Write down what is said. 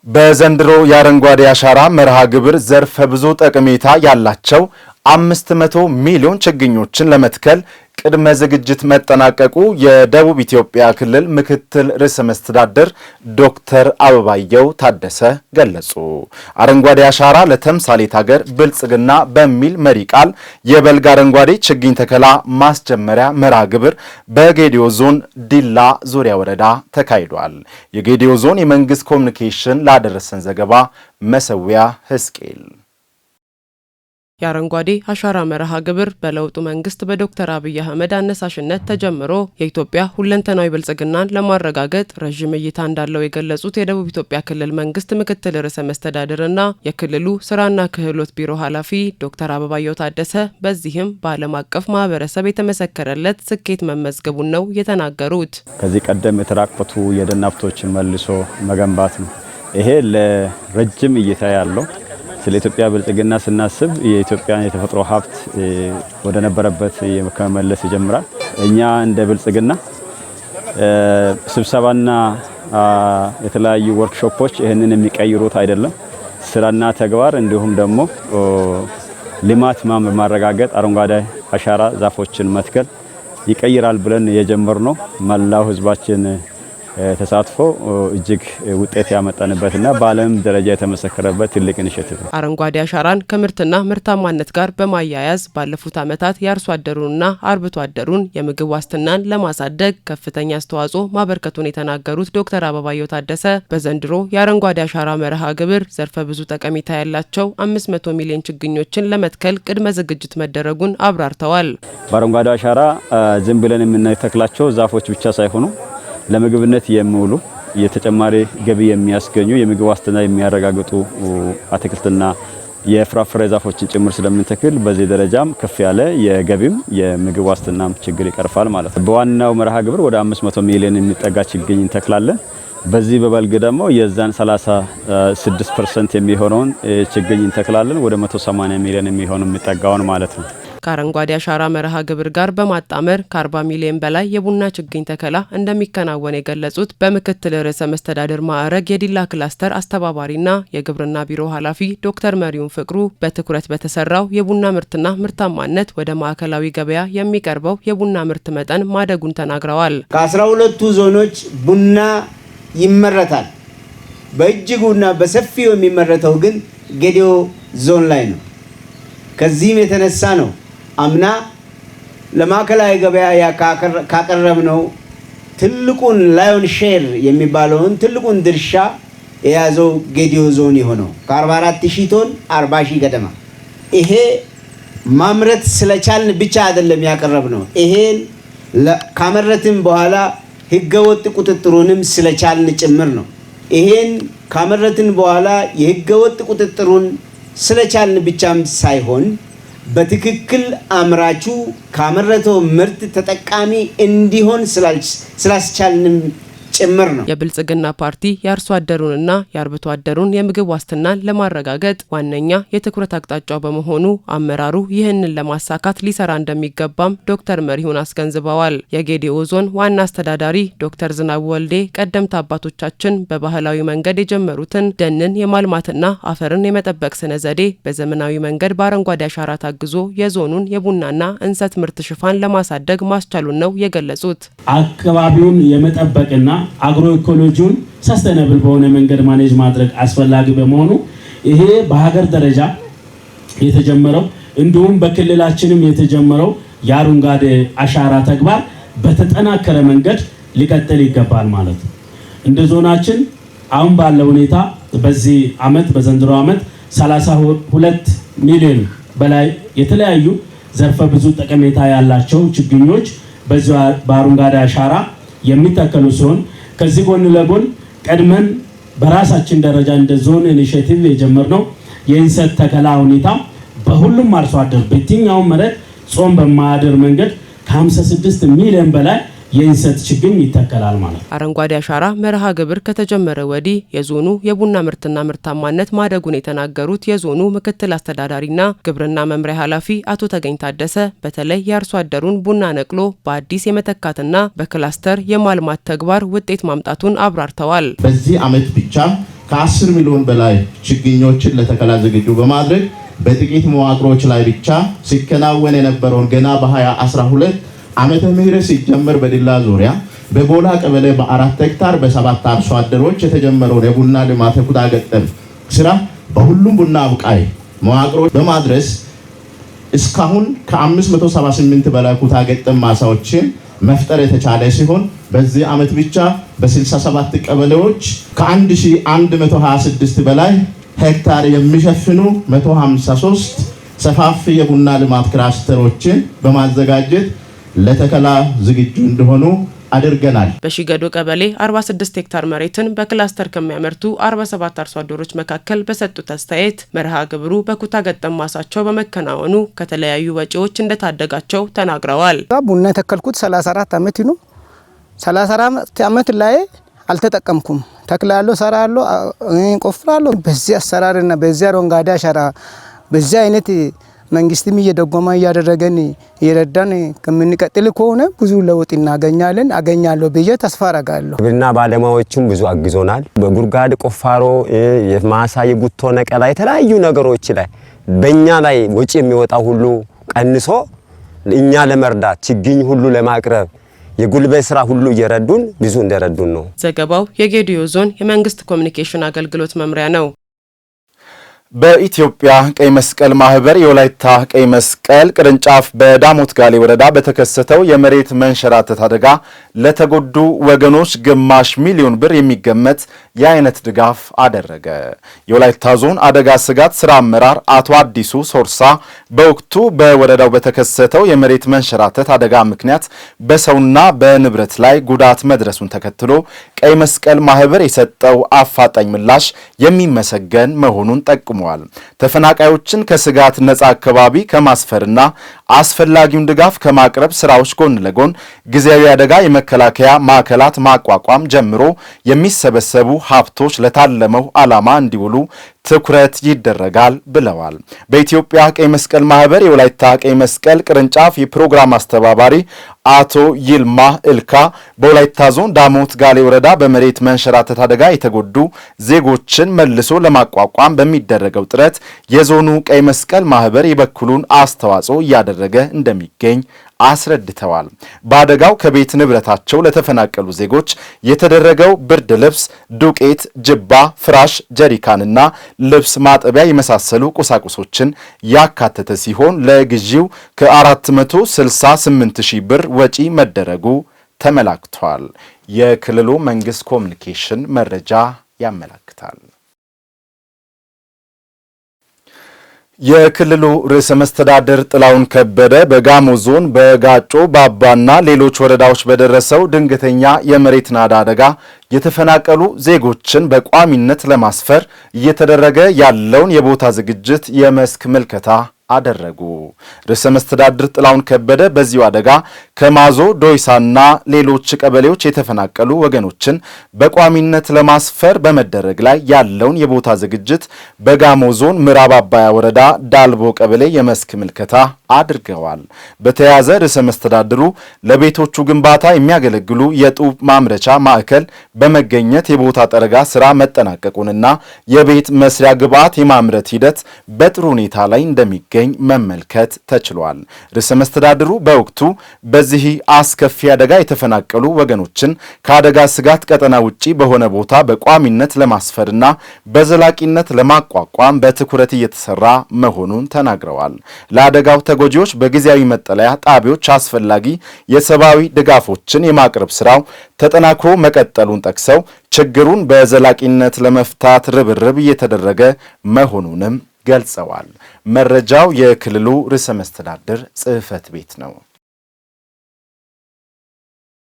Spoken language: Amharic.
በዘንድሮ የአረንጓዴ አሻራ መርሃ ግብር ዘርፈ ብዙ ጠቀሜታ ያላቸው 500 ሚሊዮን ችግኞችን ለመትከል ቅድመ ዝግጅት መጠናቀቁ የደቡብ ኢትዮጵያ ክልል ምክትል ርዕሰ መስተዳድር ዶክተር አበባየሁ ታደሰ ገለጹ። አረንጓዴ አሻራ ለተምሳሌት ሀገር ብልጽግና በሚል መሪ ቃል የበልግ አረንጓዴ ችግኝ ተከላ ማስጀመሪያ መርሃ ግብር በጌዲዮ ዞን ዲላ ዙሪያ ወረዳ ተካሂዷል። የጌዲዮ ዞን የመንግስት ኮሚኒኬሽን ላደረሰን ዘገባ መሰዊያ ህዝቅኤል። የአረንጓዴ አሻራ መርሃ ግብር በለውጡ መንግስት በዶክተር አብይ አህመድ አነሳሽነት ተጀምሮ የኢትዮጵያ ሁለንተናዊ ብልጽግናን ለማረጋገጥ ረዥም እይታ እንዳለው የገለጹት የደቡብ ኢትዮጵያ ክልል መንግስት ምክትል ርዕሰ መስተዳድርና የክልሉ ስራና ክህሎት ቢሮ ኃላፊ ዶክተር አበባየሁ ታደሰ በዚህም በዓለም አቀፍ ማህበረሰብ የተመሰከረለት ስኬት መመዝገቡን ነው የተናገሩት። ከዚህ ቀደም የተራቆቱ የደን ሀብቶችን መልሶ መገንባት ነው። ይሄ ለረጅም እይታ ያለው ስለ ኢትዮጵያ ብልጽግና ስናስብ የኢትዮጵያን የተፈጥሮ ሀብት ወደ ነበረበት ከመመለስ ይጀምራል። እኛ እንደ ብልጽግና ስብሰባና የተለያዩ ወርክሾፖች ይህንን የሚቀይሩት አይደለም። ስራና ተግባር እንዲሁም ደግሞ ልማት ማረጋገጥ፣ አረንጓዴ አሻራ ዛፎችን መትከል ይቀይራል ብለን የጀመርነው መላው ህዝባችን ተሳትፎ እጅግ ውጤት ያመጣንበትና በዓለም ደረጃ የተመሰከረበት ትልቅ ኢኒሼቲቭ ነው። አረንጓዴ አሻራን ከምርትና ምርታማነት ጋር በማያያዝ ባለፉት ዓመታት የአርሶ አደሩንና አርብቶ አደሩን የምግብ ዋስትናን ለማሳደግ ከፍተኛ አስተዋጽኦ ማበርከቱን የተናገሩት ዶክተር አበባየሁ ታደሰ በዘንድሮ የአረንጓዴ አሻራ መርሃ ግብር ዘርፈ ብዙ ጠቀሜታ ያላቸው 500 ሚሊዮን ችግኞችን ለመትከል ቅድመ ዝግጅት መደረጉን አብራርተዋል። በአረንጓዴ አሻራ ዝም ብለን የምንተክላቸው ዛፎች ብቻ ሳይሆኑ ለምግብነት የሚውሉ የተጨማሪ ገቢ የሚያስገኙ የምግብ ዋስትና የሚያረጋግጡ አትክልትና የፍራፍሬ ዛፎችን ጭምር ስለምንተክል በዚህ ደረጃም ከፍ ያለ የገቢም የምግብ ዋስትናም ችግር ይቀርፋል ማለት ነው። በዋናው መርሃ ግብር ወደ 500 ሚሊዮን የሚጠጋ ችግኝ እንተክላለን። በዚህ በበልግ ደግሞ የዛን 36% የሚሆነውን ችግኝ እንተክላለን። ወደ 180 ሚሊዮን የሚሆነው የሚጠጋውን ማለት ነው። ከአረንጓዴ አሻራ መርሃ ግብር ጋር በማጣመር ከ40 ሚሊዮን በላይ የቡና ችግኝ ተከላ እንደሚከናወን የገለጹት በምክትል ርዕሰ መስተዳድር ማዕረግ የዲላ ክላስተር አስተባባሪና የግብርና ቢሮ ኃላፊ ዶክተር መሪውን ፍቅሩ በትኩረት በተሰራው የቡና ምርትና ምርታማነት ወደ ማዕከላዊ ገበያ የሚቀርበው የቡና ምርት መጠን ማደጉን ተናግረዋል። ከ12ቱ ዞኖች ቡና ይመረታል። በእጅጉና በሰፊው የሚመረተው ግን ጌዲዮ ዞን ላይ ነው። ከዚህም የተነሳ ነው አምና ለማዕከላዊ ገበያ ካቀረብነው ትልቁን ላዮን ሼር የሚባለውን ትልቁን ድርሻ የያዘው ጌዲዮ ዞን የሆነው ከ44000 ቶን 40000 ገደማ። ይሄ ማምረት ስለቻልን ብቻ አይደለም ያቀረብነው። ይሄን ካመረትን በኋላ ህገወጥ ቁጥጥሩንም ስለቻልን ጭምር ነው። ይሄን ካመረትን በኋላ የህገወጥ ቁጥጥሩን ስለቻልን ብቻም ሳይሆን በትክክል አምራቹ ካመረተው ምርት ተጠቃሚ እንዲሆን ስላስቻልንም ጭምር ነው። የብልጽግና ፓርቲ የአርሶ አደሩንና የአርብቶ አደሩን የምግብ ዋስትናን ለማረጋገጥ ዋነኛ የትኩረት አቅጣጫው በመሆኑ አመራሩ ይህንን ለማሳካት ሊሰራ እንደሚገባም ዶክተር መሪሁን አስገንዝበዋል። የጌዲኦ ዞን ዋና አስተዳዳሪ ዶክተር ዝናቡ ወልዴ ቀደምት አባቶቻችን በባህላዊ መንገድ የጀመሩትን ደንን የማልማትና አፈርን የመጠበቅ ስነ ዘዴ በዘመናዊ መንገድ በአረንጓዴ አሻራ ታግዞ የዞኑን የቡናና እንሰት ምርት ሽፋን ለማሳደግ ማስቻሉን ነው የገለጹት። አካባቢውን የመጠበቅና አግሮ ኢኮሎጂውን ሰስቴናብል በሆነ መንገድ ማኔጅ ማድረግ አስፈላጊ በመሆኑ ይሄ በሀገር ደረጃ የተጀመረው እንዲሁም በክልላችንም የተጀመረው የአረንጓዴ አሻራ ተግባር በተጠናከረ መንገድ ሊቀጥል ይገባል ማለት ነው። እንደ ዞናችን አሁን ባለው ሁኔታ በዚህ አመት በዘንድሮ አመት 32 ሚሊዮን በላይ የተለያዩ ዘርፈ ብዙ ጠቀሜታ ያላቸው ችግኞች በዚህ በአረንጓዴ አሻራ የሚተከሉ ሲሆን ከዚህ ጎን ለጎን ቀድመን በራሳችን ደረጃ እንደ ዞን ኢኒሼቲቭ የጀመርነው የእንሰት ተከላ ሁኔታ በሁሉም አርሶ አደር በየትኛውም መሬት ጾም በማያድር መንገድ ከ56 ሚሊዮን በላይ የእንሰት ችግኝ ይተከላል ማለት። አረንጓዴ አሻራ መርሃ ግብር ከተጀመረ ወዲህ የዞኑ የቡና ምርትና ምርታማነት ማደጉን የተናገሩት የዞኑ ምክትል አስተዳዳሪና ግብርና መምሪያ ኃላፊ አቶ ተገኝ ታደሰ በተለይ የአርሶ አደሩን ቡና ነቅሎ በአዲስ የመተካትና በክላስተር የማልማት ተግባር ውጤት ማምጣቱን አብራርተዋል። በዚህ አመት ብቻ ከ10 ሚሊዮን በላይ ችግኞችን ለተከላ ዝግጁ በማድረግ በጥቂት መዋቅሮች ላይ ብቻ ሲከናወን የነበረውን ገና በ2012 ዓመተ ምህረት ሲጀመር በዲላ ዙሪያ በቦላ ቀበሌ በ4 ሄክታር በ7 አርሶ አደሮች የተጀመረውን የቡና ልማት ኩታ ገጠም ስራ በሁሉም ቡና አብቃይ መዋቅሮች በማድረስ እስካሁን ከ578 በላይ ኩታ ገጠም ማሳዎችን መፍጠር የተቻለ ሲሆን በዚህ ዓመት ብቻ በ67 ቀበሌዎች ከ1126 በላይ ሄክታር የሚሸፍኑ 153 ሰፋፊ የቡና ልማት ክላስተሮችን በማዘጋጀት ለተከላ ዝግጁ እንደሆኑ አድርገናል። በሺገዶ ቀበሌ 46 ሄክታር መሬትን በክላስተር ከሚያመርቱ 47 አርሶ አደሮች መካከል በሰጡት አስተያየት መርሃ ግብሩ በኩታ ገጠም ማሳቸው በመከናወኑ ከተለያዩ ወጪዎች እንደታደጋቸው ተናግረዋል። ቡና የተከልኩት 34 ዓመት ነው። 34 ዓመት ላይ አልተጠቀምኩም። ተክላለሁ፣ ሰራለሁ፣ ቆፍራለሁ። በዚህ አሰራርና በዚህ አረንጓዴ አሻራ በዚህ አይነት መንግስትም እየደጎማ እያደረገን እየረዳን ከምንቀጥል ከሆነ ብዙ ለውጥ እናገኛለን። አገኛለሁ ብዬ ተስፋ አደርጋለሁ። ግብርና ባለሙያዎችም ብዙ አግዞናል። በጉድጓድ ቁፋሮ፣ የማሳ የጉቶ ነቀላ፣ የተለያዩ ነገሮች ላይ በእኛ ላይ ወጪ የሚወጣው ሁሉ ቀንሶ እኛ ለመርዳት ችግኝ ሁሉ ለማቅረብ የጉልበት ስራ ሁሉ እየረዱን ብዙ እንደረዱን ነው። ዘገባው የጌዲዮ ዞን የመንግስት ኮሚኒኬሽን አገልግሎት መምሪያ ነው። በኢትዮጵያ ቀይ መስቀል ማህበር የወላይታ ቀይ መስቀል ቅርንጫፍ በዳሞት ጋሌ ወረዳ በተከሰተው የመሬት መንሸራተት አደጋ ለተጎዱ ወገኖች ግማሽ ሚሊዮን ብር የሚገመት የአይነት ድጋፍ አደረገ። የወላይታ ዞን አደጋ ስጋት ስራ አመራር አቶ አዲሱ ሶርሳ በወቅቱ በወረዳው በተከሰተው የመሬት መንሸራተት አደጋ ምክንያት በሰውና በንብረት ላይ ጉዳት መድረሱን ተከትሎ ቀይ መስቀል ማህበር የሰጠው አፋጣኝ ምላሽ የሚመሰገን መሆኑን ጠቁሟል። ተፈናቃዮችን ከስጋት ነፃ አካባቢ ከማስፈርና አስፈላጊውን ድጋፍ ከማቅረብ ስራዎች ጎን ለጎን ጊዜያዊ አደጋ የመከላከያ ማዕከላት ማቋቋም ጀምሮ የሚሰበሰቡ ሀብቶች ለታለመው ዓላማ እንዲውሉ ትኩረት ይደረጋል ብለዋል። በኢትዮጵያ ቀይ መስቀል ማህበር የወላይታ ቀይ መስቀል ቅርንጫፍ የፕሮግራም አስተባባሪ አቶ ይልማ እልካ በወላይታ ዞን ዳሞት ጋሌ ወረዳ በመሬት መንሸራተት አደጋ የተጎዱ ዜጎችን መልሶ ለማቋቋም በሚደረገው ጥረት የዞኑ ቀይ መስቀል ማህበር የበኩሉን አስተዋጽኦ እያደረገ እንደሚገኝ አስረድተዋል። በአደጋው ከቤት ንብረታቸው ለተፈናቀሉ ዜጎች የተደረገው ብርድ ልብስ፣ ዱቄት፣ ጅባ፣ ፍራሽ፣ ጀሪካንና ልብስ ማጠቢያ የመሳሰሉ ቁሳቁሶችን ያካተተ ሲሆን ለግዢው ከ468 ሺህ ብር ወጪ መደረጉ ተመላክቷል። የክልሉ መንግስት ኮሚኒኬሽን መረጃ ያመለክታል። የክልሉ ርዕሰ መስተዳድር ጥላሁን ከበደ በጋሞ ዞን በጋጮ ባባና ሌሎች ወረዳዎች በደረሰው ድንገተኛ የመሬት ናዳ አደጋ የተፈናቀሉ ዜጎችን በቋሚነት ለማስፈር እየተደረገ ያለውን የቦታ ዝግጅት የመስክ ምልከታ አደረጉ። ርዕሰ መስተዳድር ጥላሁን ከበደ በዚሁ አደጋ ከማዞ ዶይሳና ሌሎች ቀበሌዎች የተፈናቀሉ ወገኖችን በቋሚነት ለማስፈር በመደረግ ላይ ያለውን የቦታ ዝግጅት በጋሞ ዞን ምዕራብ አባያ ወረዳ ዳልቦ ቀበሌ የመስክ ምልከታ አድርገዋል። በተያያዘ ርዕሰ መስተዳድሩ ለቤቶቹ ግንባታ የሚያገለግሉ የጡብ ማምረቻ ማዕከል በመገኘት የቦታ ጠረጋ ስራ መጠናቀቁንና የቤት መስሪያ ግብዓት የማምረት ሂደት በጥሩ ሁኔታ ላይ እንደሚገኝ መመልከት ተችሏል። ርዕሰ መስተዳድሩ በወቅቱ በዚህ አስከፊ አደጋ የተፈናቀሉ ወገኖችን ከአደጋ ስጋት ቀጠና ውጪ በሆነ ቦታ በቋሚነት ለማስፈርና በዘላቂነት ለማቋቋም በትኩረት እየተሰራ መሆኑን ተናግረዋል። ለአደጋው ተጎጂዎች በጊዜያዊ መጠለያ ጣቢያዎች አስፈላጊ የሰብአዊ ድጋፎችን የማቅረብ ስራው ተጠናክሮ መቀጠሉን ጠቅሰው ችግሩን በዘላቂነት ለመፍታት ርብርብ እየተደረገ መሆኑንም ገልጸዋል። መረጃው የክልሉ ርዕሰ መስተዳድር ጽሕፈት ቤት ነው።